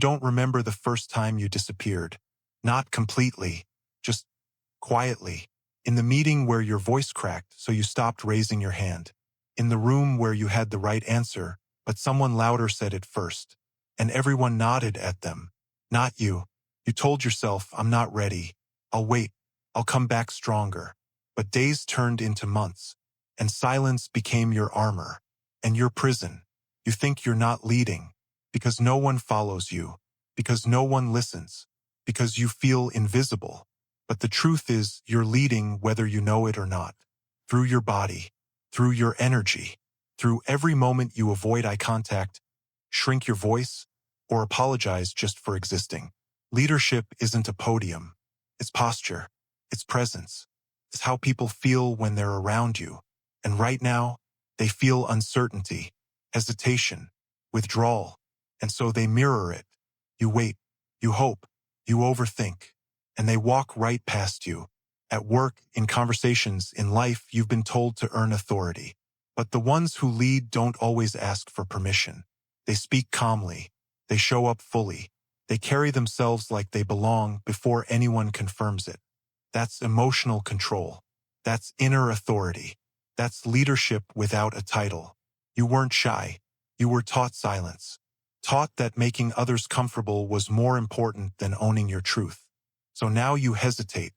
don't remember the first time you disappeared. Not completely, just quietly. In the meeting where your voice cracked so you stopped raising your hand. In the room where you had the right answer, but someone louder said it first. And everyone nodded at them. Not you. You told yourself, I'm not ready. I'll wait. I'll come back stronger. But days turned into months, and silence became your armor and your prison. You think you're not leading because no one follows you, because no one listens, because you feel invisible. But the truth is, you're leading whether you know it or not. Through your body, through your energy, through every moment you avoid eye contact, shrink your voice, or apologize just for existing. Leadership isn't a podium. It's posture. It's presence. It's how people feel when they're around you. And right now, they feel uncertainty, hesitation, withdrawal. And so they mirror it. You wait, you hope, you overthink, and they walk right past you. At work, in conversations, in life, you've been told to earn authority. But the ones who lead don't always ask for permission. They speak calmly. They show up fully. They carry themselves like they belong before anyone confirms it. That's emotional control. That's inner authority. That's leadership without a title. You weren't shy. You were taught silence. Taught that making others comfortable was more important than owning your truth. So now you hesitate.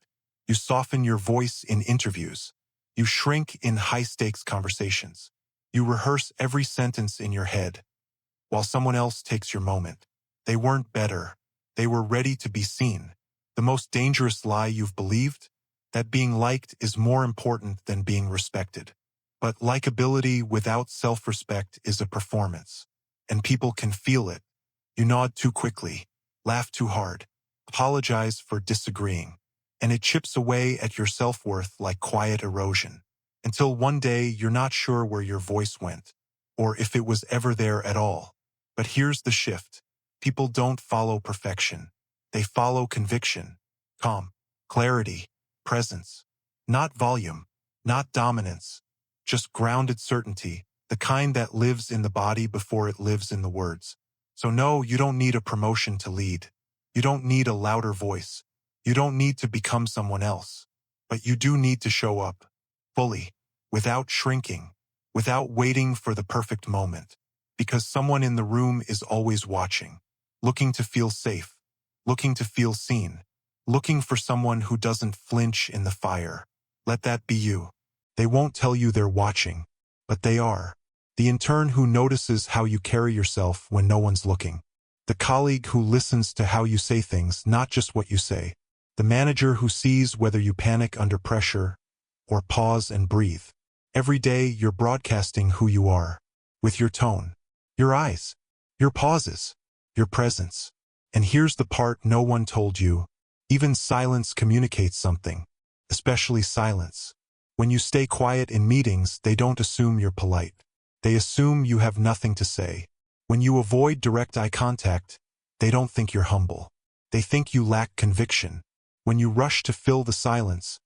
You soften your voice in interviews. You shrink in high-stakes conversations. You rehearse every sentence in your head, while someone else takes your moment. They weren't better. They were ready to be seen. The most dangerous lie you've believed? That being liked is more important than being respected. But likability without self-respect is a performance. And people can feel it. You nod too quickly, laugh too hard, apologize for disagreeing. And it chips away at your self-worth like quiet erosion. Until one day you're not sure where your voice went, or if it was ever there at all. But here's the shift. People don't follow perfection. They follow conviction, calm, clarity, presence. Not volume, not dominance, just grounded certainty, the kind that lives in the body before it lives in the words. So no, you don't need a promotion to lead. You don't need a louder voice. You don't need to become someone else. But you do need to show up, fully, without shrinking, without waiting for the perfect moment. Because someone in the room is always watching, looking to feel safe, looking to feel seen, looking for someone who doesn't flinch in the fire. Let that be you. They won't tell you they're watching, but they are. The intern who notices how you carry yourself when no one's looking. The colleague who listens to how you say things, not just what you say. The manager who sees whether you panic under pressure or pause and breathe. Every day you're broadcasting who you are, with your tone, your eyes, your pauses, your presence. And here's the part no one told you. Even silence communicates something, especially silence. When you stay quiet in meetings, they don't assume you're polite. They assume you have nothing to say. When you avoid direct eye contact, they don't think you're humble. They think you lack conviction. When you rush to fill the silence,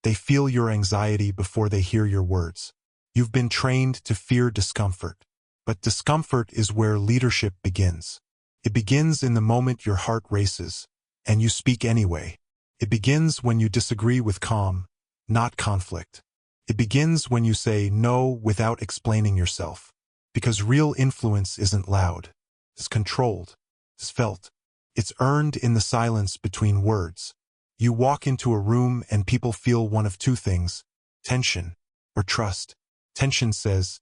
they feel your anxiety before they hear your words. You've been trained to fear discomfort. But discomfort is where leadership begins. It begins in the moment your heart races, and you speak anyway. It begins when you disagree with calm, not conflict. It begins when you say no without explaining yourself. Because real influence isn't loud. It's controlled. It's felt. It's earned in the silence between words. You walk into a room and people feel one of two things, tension or trust. Tension says,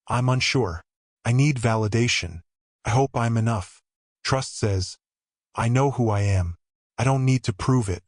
I'm unsure. I need validation. I hope I'm enough. Trust says, I know who I am. I don't need to prove it.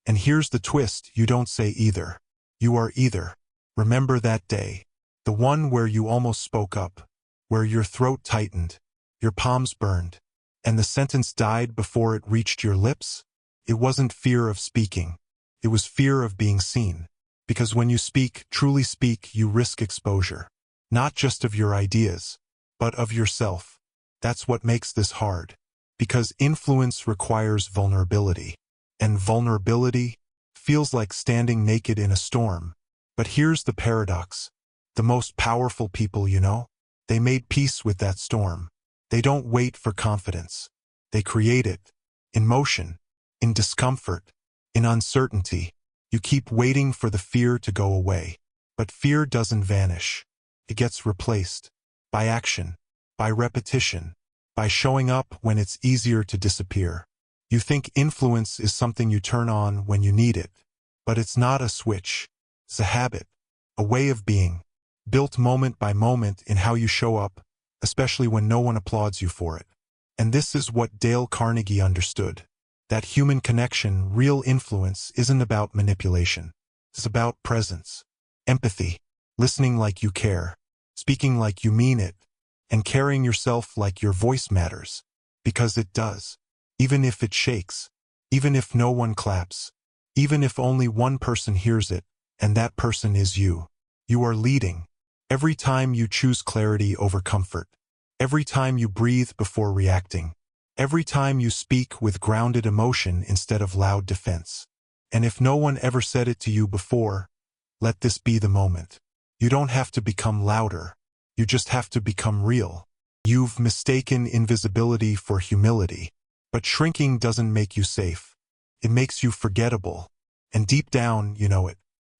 And here's the twist, you don't say either. You are either. Remember that day. The one where you almost spoke up. Where your throat tightened. Your palms burned. And the sentence died before it reached your lips? It wasn't fear of speaking. It was fear of being seen. Because when you speak, truly speak, you risk exposure. Not just of your ideas, but of yourself. That's what makes this hard. Because influence requires vulnerability. And vulnerability feels like standing naked in a storm. But here's the paradox. The most powerful people you know, they made peace with that storm. They don't wait for confidence. They create it. In motion, in discomfort, in uncertainty. You keep waiting for the fear to go away. But fear doesn't vanish. It gets replaced. By action. By repetition. By showing up when it's easier to disappear. You think influence is something you turn on when you need it. But it's not a switch. It's a habit. A way of being. Built moment by moment in how you show up, especially when no one applauds you for it. And this is what Dale Carnegie understood. That human connection, real influence, isn't about manipulation. It's about presence. Empathy. Listening like you care. Speaking like you mean it. And carrying yourself like your voice matters. Because it does. Even if it shakes. Even if no one claps. Even if only one person hears it, and that person is you. You are leading. Every time you choose clarity over comfort. Every time you breathe before reacting. Every time you speak with grounded emotion instead of loud defense. And if no one ever said it to you before, let this be the moment. You don't have to become louder. You just have to become real. You've mistaken invisibility for humility. But shrinking doesn't make you safe. It makes you forgettable. And deep down, you know it.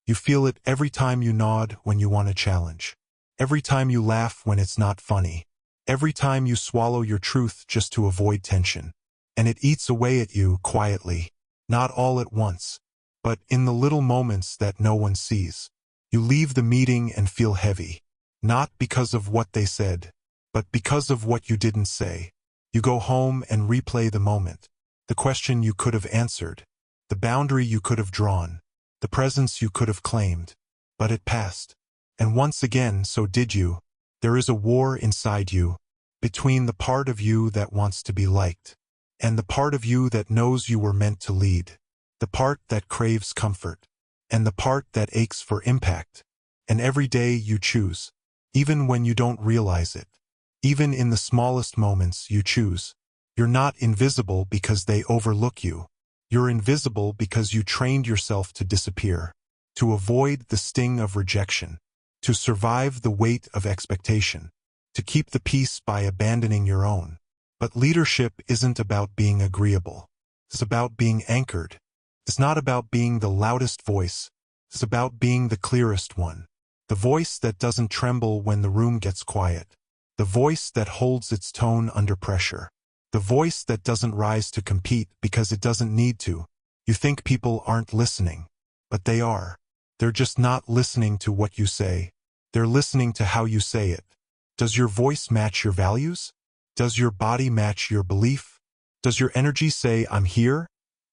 You feel it every time you nod when you want a challenge. Every time you laugh when it's not funny. Every time you swallow your truth just to avoid tension. And it eats away at you quietly. Not all at once. But in the little moments that no one sees. You leave the meeting and feel heavy. Not because of what they said, but because of what you didn't say. You go home and replay the moment. The question you could have answered. The boundary you could have drawn. The presence you could have claimed. But it passed. And once again, so did you. There is a war inside you. Between the part of you that wants to be liked. And the part of you that knows you were meant to lead. The part that craves comfort. And the part that aches for impact. And every day you choose. Even when you don't realize it. Even in the smallest moments you choose. You're not invisible because they overlook you. You're invisible because you trained yourself to disappear. To avoid the sting of rejection. To survive the weight of expectation. To keep the peace by abandoning your own. But leadership isn't about being agreeable. It's about being anchored. It's not about being the loudest voice. It's about being the clearest one. The voice that doesn't tremble when the room gets quiet. The voice that holds its tone under pressure. The voice that doesn't rise to compete because it doesn't need to. You think people aren't listening. But they are. They're just not listening to what you say. They're listening to how you say it. Does your voice match your values? Does your body match your belief? Does your energy say, I'm here?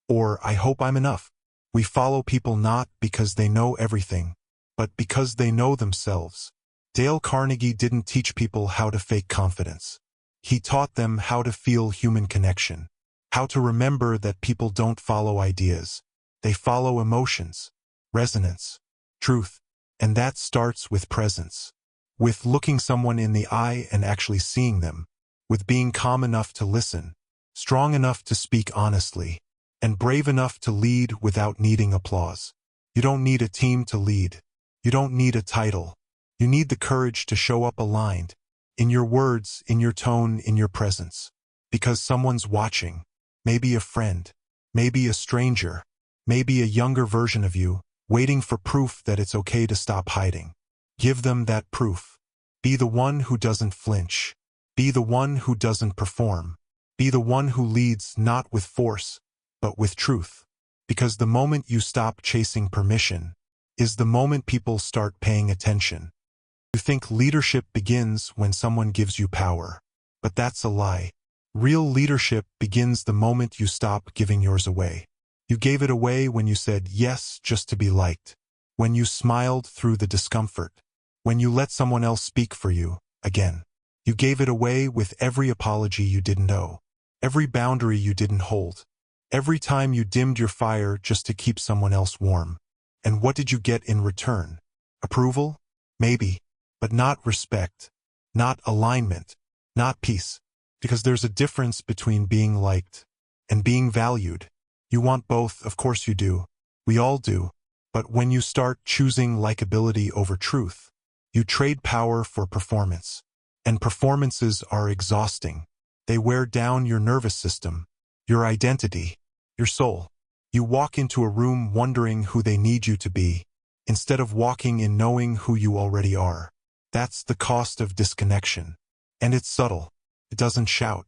Or, I hope I'm enough? We follow people not because they know everything, but because they know themselves. Dale Carnegie didn't teach people how to fake confidence. He taught them how to feel human connection. How to remember that people don't follow ideas. They follow emotions, resonance, truth. And that starts with presence. With looking someone in the eye and actually seeing them. With being calm enough to listen. Strong enough to speak honestly. And brave enough to lead without needing applause. You don't need a team to lead. You don't need a title. You need the courage to show up aligned. In your words, in your tone, in your presence. Because someone's watching. Maybe a friend. Maybe a stranger. Maybe a younger version of you, waiting for proof that it's okay to stop hiding. Give them that proof. Be the one who doesn't flinch. Be the one who doesn't perform. Be the one who leads not with force, but with truth. Because the moment you stop chasing permission is the moment people start paying attention. You think leadership begins when someone gives you power. But that's a lie. Real leadership begins the moment you stop giving yours away. You gave it away when you said yes just to be liked. When you smiled through the discomfort. When you let someone else speak for you, again. You gave it away with every apology you didn't owe. Every boundary you didn't hold. Every time you dimmed your fire just to keep someone else warm. And what did you get in return? Approval? Maybe. But not respect. Not alignment. Not peace. Because there's a difference between being liked and being valued. You want both, of course you do. We all do. But when you start choosing likability over truth, you trade power for performance. And performances are exhausting. They wear down your nervous system, your identity, your soul. You walk into a room wondering who they need you to be, instead of walking in knowing who you already are. That's the cost of disconnection. And it's subtle. It doesn't shout.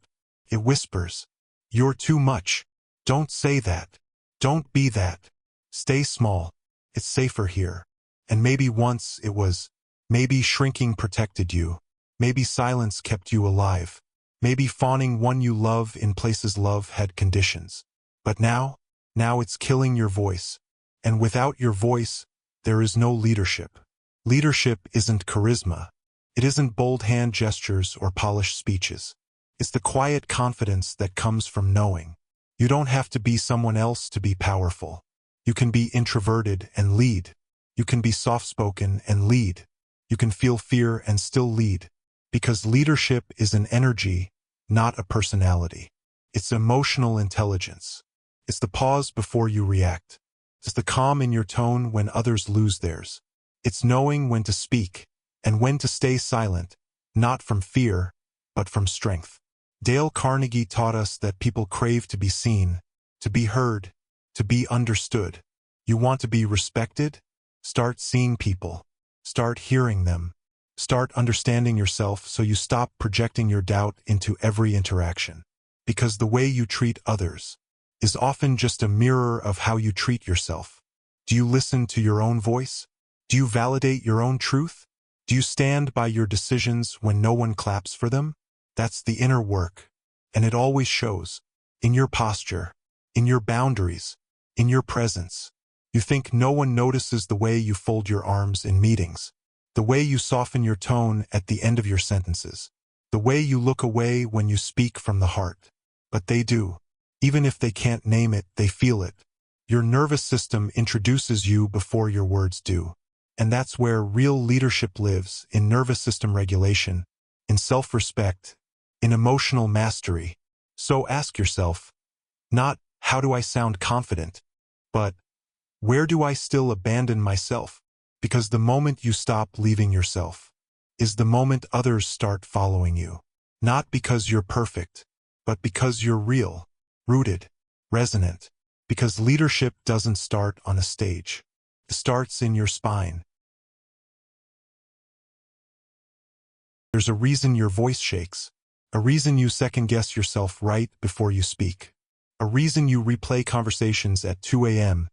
It whispers. You're too much. Don't say that. Don't be that. Stay small. It's safer here. And maybe once it was. Maybe shrinking protected you. Maybe silence kept you alive. Maybe fawning one you love in places love had conditions. But now it's killing your voice. And without your voice, there is no leadership. Leadership isn't charisma. It isn't bold hand gestures or polished speeches. It's the quiet confidence that comes from knowing. You don't have to be someone else to be powerful. You can be introverted and lead. You can be soft-spoken and lead. You can feel fear and still lead. Because leadership is an energy, not a personality. It's emotional intelligence. It's the pause before you react. It's the calm in your tone when others lose theirs. It's knowing when to speak and when to stay silent, not from fear, but from strength. Dale Carnegie taught us that people crave to be seen, to be heard, to be understood. You want to be respected? Start seeing people. Start hearing them. Start understanding yourself so you stop projecting your doubt into every interaction. Because the way you treat others is often just a mirror of how you treat yourself. Do you listen to your own voice? Do you validate your own truth? Do you stand by your decisions when no one claps for them? That's the inner work, and it always shows. In your posture, in your boundaries, in your presence. You think no one notices the way you fold your arms in meetings, the way you soften your tone at the end of your sentences, the way you look away when you speak from the heart. But they do. Even if they can't name it, they feel it. Your nervous system introduces you before your words do. And that's where real leadership lives, in nervous system regulation, in self-respect, in emotional mastery. So ask yourself, not, how do I sound confident, but, where do I still abandon myself? Because the moment you stop leaving yourself is the moment others start following you. Not because you're perfect, but because you're real, rooted, resonant. Because leadership doesn't start on a stage. It starts in your spine. There's a reason your voice shakes, a reason you second-guess yourself right before you speak, a reason you replay conversations at 2 a.m.,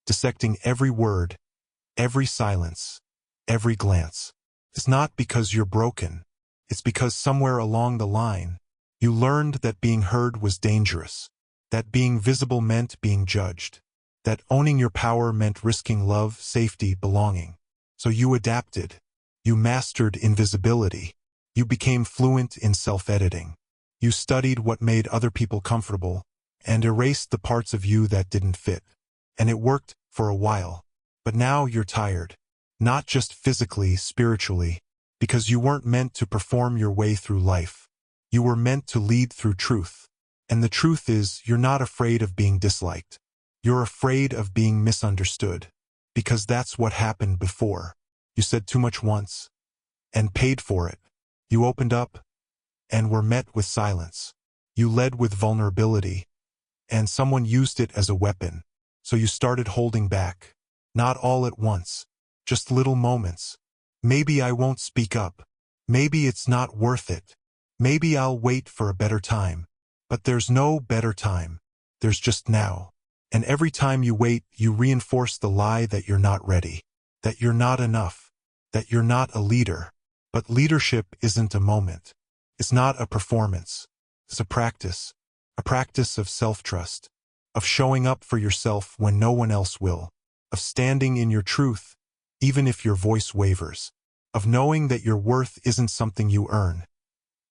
dissecting every word, every silence, every glance. It's not because you're broken. It's because somewhere along the line, you learned that being heard was dangerous, that being visible meant being judged, that owning your power meant risking love, safety, belonging. So you adapted. You mastered invisibility. You became fluent in self-editing. You studied what made other people comfortable and erased the parts of you that didn't fit. And it worked for a while. But now you're tired. Not just physically, spiritually, because you weren't meant to perform your way through life. You were meant to lead through truth. And the truth is, you're not afraid of being disliked. You're afraid of being misunderstood. Because that's what happened before. You said too much once, and paid for it. You opened up, and were met with silence. You led with vulnerability, and someone used it as a weapon. So you started holding back. Not all at once, just little moments. Maybe I won't speak up. Maybe it's not worth it. Maybe I'll wait for a better time. But there's no better time. There's just now. And every time you wait, you reinforce the lie that you're not ready, that you're not enough, that you're not a leader. But leadership isn't a moment. It's not a performance. It's a practice of self-trust, of showing up for yourself when no one else will, of standing in your truth, even if your voice wavers, of knowing that your worth isn't something you earn.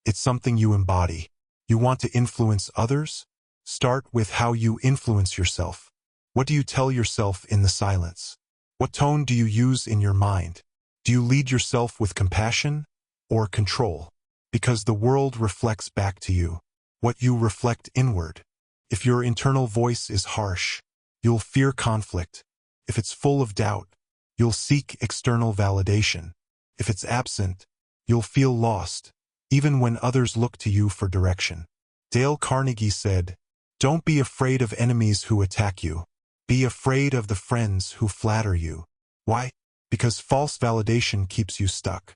It's something you embody. You want to influence others? Start with how you influence yourself. What do you tell yourself in the silence? What tone do you use in your mind? Do you lead yourself with compassion or control? Because the world reflects back to you what you reflect inward. If your internal voice is harsh, you'll fear conflict. If it's full of doubt, you'll seek external validation. If it's absent, you'll feel lost, even when others look to you for direction. Dale Carnegie said, "Don't be afraid of enemies who attack you. Be afraid of the friends who flatter you." Why? Because false validation keeps you stuck,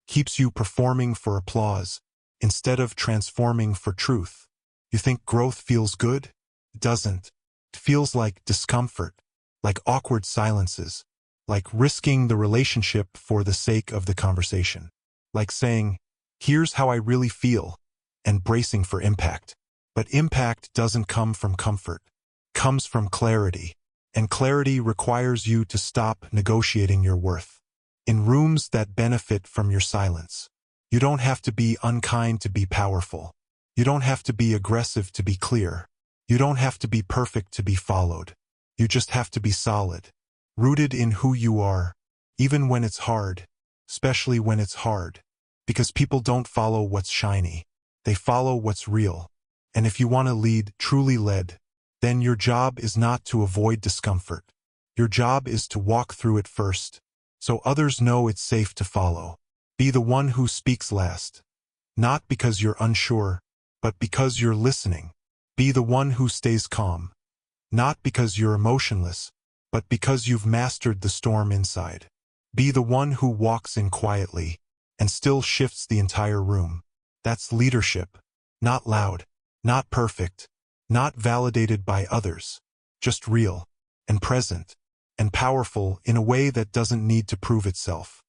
keeps you performing for applause instead of transforming for truth. You think growth feels good? It doesn't. It feels like discomfort, like awkward silences, like risking the relationship for the sake of the conversation, like saying, "Here's how I really feel," and bracing for impact. But impact doesn't come from comfort. It comes from clarity, and clarity requires you to stop negotiating your worth. In rooms that benefit from your silence, you don't have to be unkind to be powerful. You don't have to be aggressive to be clear. You don't have to be perfect to be followed. You just have to be solid, rooted in who you are, even when it's hard, especially when it's hard. Because people don't follow what's shiny. They follow what's real. And if you want to lead, truly led, then your job is not to avoid discomfort. Your job is to walk through it first, so others know it's safe to follow. Be the one who speaks last. Not because you're unsure, but because you're listening. Be the one who stays calm. Not because you're emotionless, but because you've mastered the storm inside. Be the one who walks in quietly and still shifts the entire room. That's leadership. Not loud, not perfect, not validated by others, just real and present and powerful in a way that doesn't need to prove itself.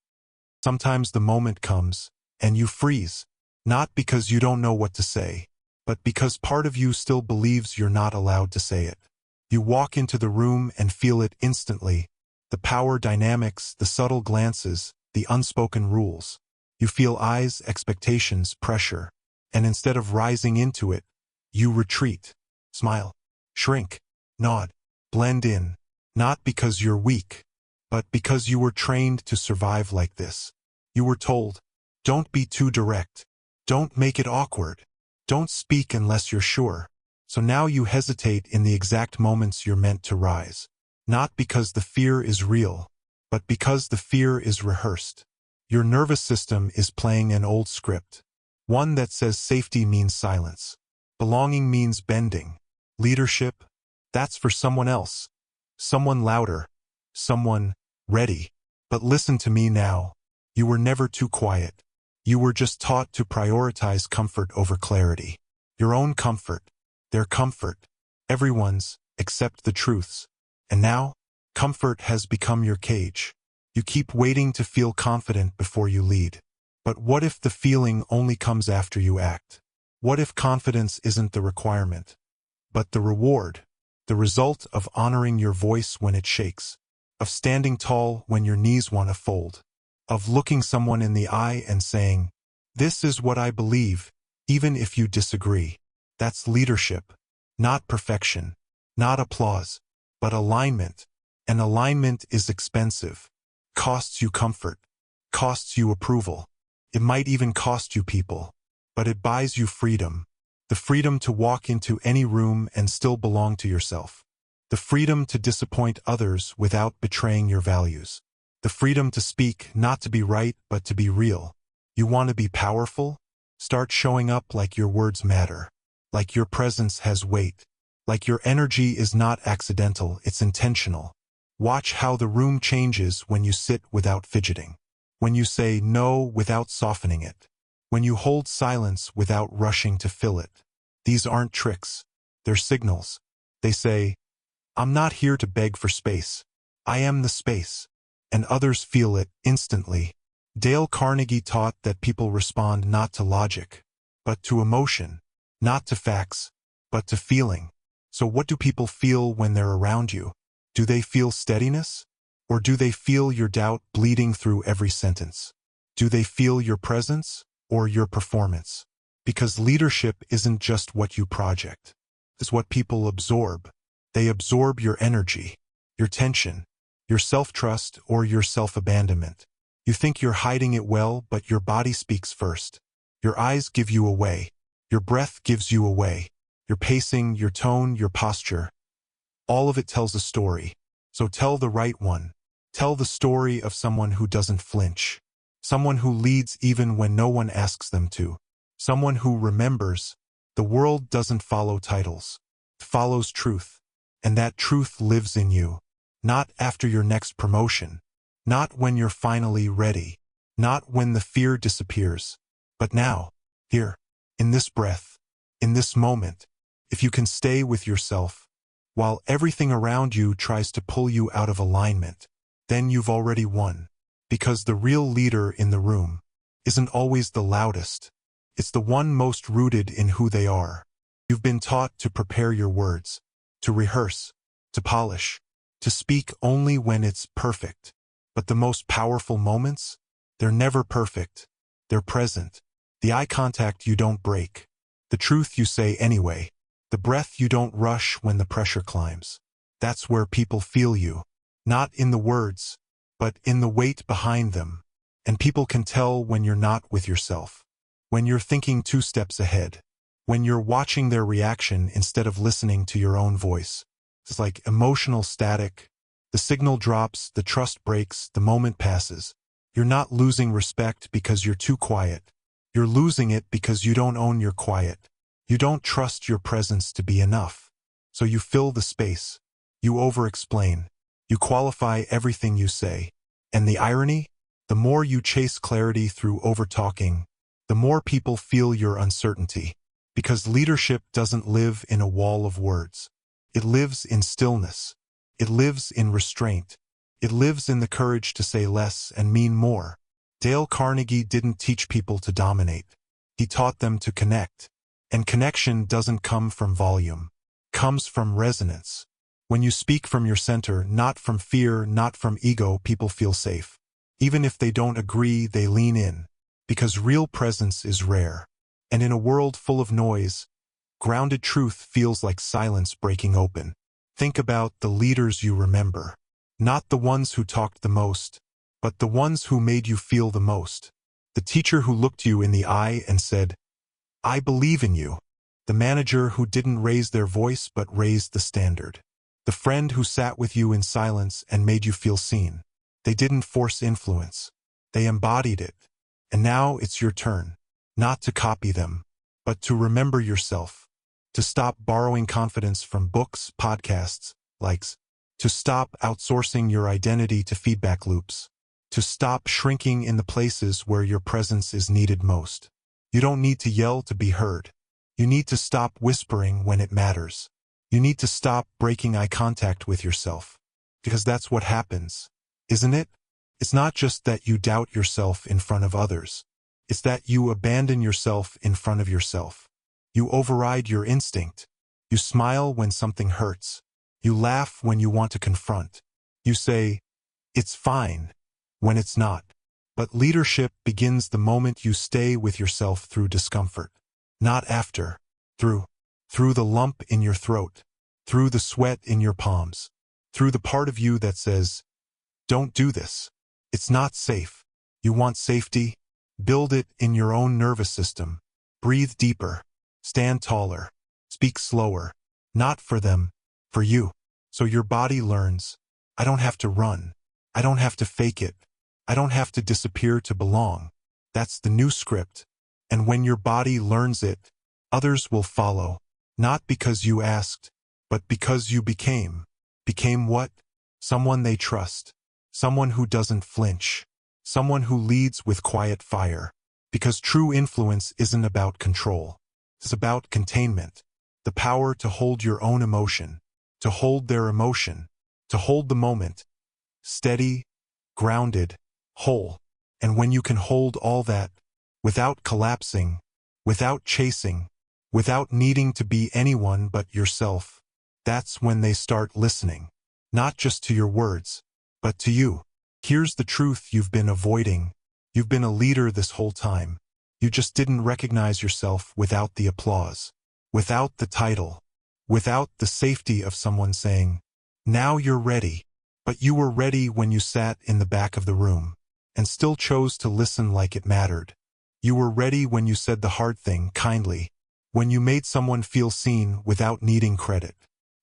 Sometimes the moment comes and you freeze, not because you don't know what to say, but because part of you still believes you're not allowed to say it. You walk into the room and feel it instantly, the power dynamics, the subtle glances, the unspoken rules. You feel eyes, expectations, pressure, and instead of rising into it, you retreat, smile, shrink, nod, blend in, not because you're weak, but because you were trained to survive like this. You were told, don't be too direct, don't make it awkward, don't speak unless you're sure. So now you hesitate in the exact moments you're meant to rise. Not because the fear is real, but because the fear is rehearsed. Your nervous system is playing an old script. One that says safety means silence. Belonging means bending. Leadership, that's for someone else. Someone louder. Someone ready. But listen to me now. You were never too quiet. You were just taught to prioritize comfort over clarity. Your own comfort. Their comfort. Everyone's, except the truth's. And now, comfort has become your cage. You keep waiting to feel confident before you lead. But what if the feeling only comes after you act? What if confidence isn't the requirement, but the reward, the result of honoring your voice when it shakes, of standing tall when your knees want to fold, of looking someone in the eye and saying, "This is what I believe, even if you disagree." That's leadership, not perfection, not applause, but alignment. And alignment is expensive. Costs you comfort, costs you approval. It might even cost you people, but it buys you freedom. The freedom to walk into any room and still belong to yourself. The freedom to disappoint others without betraying your values. The freedom to speak, not to be right, but to be real. You want to be powerful? Start showing up like your words matter, like your presence has weight, like your energy is not accidental, it's intentional. Watch how the room changes when you sit without fidgeting, when you say no without softening it, when you hold silence without rushing to fill it. These aren't tricks, they're signals. They say, I'm not here to beg for space. I am the space. And others feel it instantly. Dale Carnegie taught that people respond not to logic, but to emotion, not to facts, but to feeling. So what do people feel when they're around you? Do they feel steadiness? Or do they feel your doubt bleeding through every sentence? Do they feel your presence or your performance? Because leadership isn't just what you project. It's what people absorb. They absorb your energy, your tension, your self-trust or your self-abandonment. You think you're hiding it well, but your body speaks first. Your eyes give you away. Your breath gives you away. Your pacing, your tone, your posture. All of it tells a story. So tell the right one. Tell the story of someone who doesn't flinch. Someone who leads even when no one asks them to. Someone who remembers, The world doesn't follow titles. It follows truth. And that truth lives in you. Not after your next promotion. Not when you're finally ready. Not when the fear disappears. But now, here, in this breath, in this moment, if you can stay with yourself, while everything around you tries to pull you out of alignment, then you've already won. Because the real leader in the room isn't always the loudest. It's the one most rooted in who they are. You've been taught to prepare your words, to rehearse, to polish, to speak only when it's perfect. But the most powerful moments? They're never perfect. They're present. The eye contact you don't break. The truth you say anyway. The breath you don't rush when the pressure climbs. That's where people feel you. Not in the words, but in the weight behind them. And people can tell when you're not with yourself. When you're thinking 2 steps ahead. When you're watching their reaction instead of listening to your own voice. It's like emotional static. The signal drops, the trust breaks, the moment passes. You're not losing respect because you're too quiet. You're losing it because you don't own your quiet. You don't trust your presence to be enough. So you fill the space. You over-explain. You qualify everything you say. And the irony? The more you chase clarity through over-talking, the more people feel your uncertainty. Because leadership doesn't live in a wall of words. It lives in stillness. It lives in restraint. It lives in the courage to say less and mean more. Dale Carnegie didn't teach people to dominate. He taught them to connect. And connection doesn't come from volume. It comes from resonance. When you speak from your center, not from fear, not from ego, people feel safe. Even if they don't agree, they lean in. Because real presence is rare. And in a world full of noise, grounded truth feels like silence breaking open. Think about the leaders you remember. Not the ones who talked the most, but the ones who made you feel the most. The teacher who looked you in the eye and said, "I believe in you." The manager who didn't raise their voice but raised the standard. The friend who sat with you in silence and made you feel seen. They didn't force influence. They embodied it. And now it's your turn. Not to copy them, but to remember yourself. To stop borrowing confidence from books, podcasts, likes. To stop outsourcing your identity to feedback loops. To stop shrinking in the places where your presence is needed most. You don't need to yell to be heard. You need to stop whispering when it matters. You need to stop breaking eye contact with yourself. Because that's what happens, isn't it? It's not just that you doubt yourself in front of others. It's that you abandon yourself in front of yourself. You override your instinct. You smile when something hurts. You laugh when you want to confront. You say, "It's fine," when it's not. But leadership begins the moment you stay with yourself through discomfort. Not after. Through the lump in your throat. Through the sweat in your palms. Through the part of you that says, "Don't do this. It's not safe." You want safety? Build it in your own nervous system. Breathe deeper. Stand taller. Speak slower. Not for them, for you. So your body learns, I don't have to run. I don't have to fake it. I don't have to disappear to belong. That's the new script. And when your body learns it, others will follow. Not because you asked, but because you became. Became what? Someone they trust. Someone who doesn't flinch. Someone who leads with quiet fire. Because true influence isn't about control. It's about containment. The power to hold your own emotion. To hold their emotion. To hold the moment. Steady, grounded, whole. And when you can hold all that, without collapsing, without chasing, without needing to be anyone but yourself, that's when they start listening. Not just to your words, but to you. Here's the truth you've been avoiding. You've been a leader this whole time. You just didn't recognize yourself without the applause, without the title, without the safety of someone saying, "Now you're ready." But you were ready when you sat in the back of the room and still chose to listen like it mattered. You were ready when you said the hard thing kindly, when you made someone feel seen without needing credit,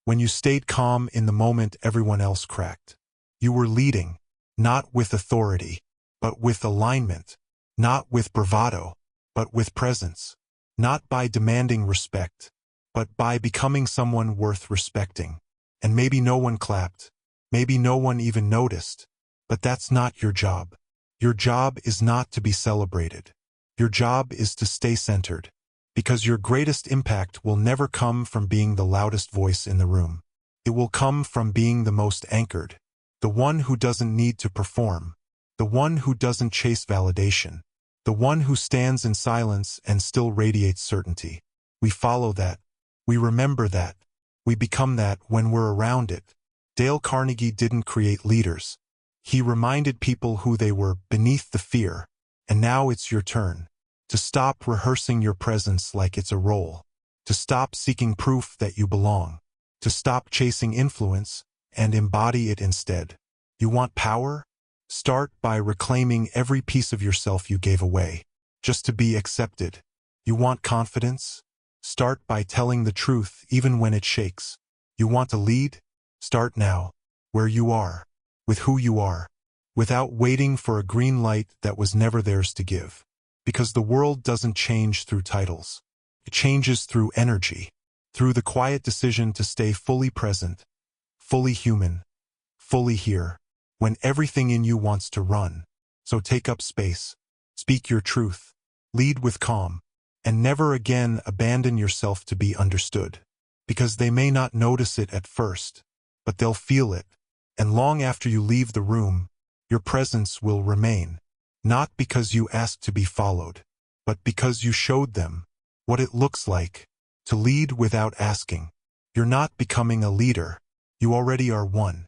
when you stayed calm in the moment everyone else cracked. You were leading, not with authority, but with alignment, not with bravado, but with presence, not by demanding respect, but by becoming someone worth respecting. And maybe no one clapped, maybe no one even noticed, but that's not your job. Your job is not to be celebrated. Your job is to stay centered, because your greatest impact will never come from being the loudest voice in the room. It will come from being the most anchored, the one who doesn't need to perform, the one who doesn't chase validation, the one who stands in silence and still radiates certainty. We follow that. We remember that. We become that when we're around it. Dale Carnegie didn't create leaders. He reminded people who they were beneath the fear. And now it's your turn. To stop rehearsing your presence like it's a role. To stop seeking proof that you belong. To stop chasing influence and embody it instead. You want power? Start by reclaiming every piece of yourself you gave away, just to be accepted. You want confidence? Start by telling the truth even when it shakes. You want to lead? Start now, where you are, with who you are, without waiting for a green light that was never theirs to give. Because the world doesn't change through titles. It changes through energy, through the quiet decision to stay fully present, fully human, fully here, when everything in you wants to run. So take up space, speak your truth, lead with calm, and never again abandon yourself to be understood. Because they may not notice it at first, but they'll feel it, and long after you leave the room, your presence will remain. Not because you asked to be followed, but because you showed them what it looks like to lead without asking. You're not becoming a leader. You already are one.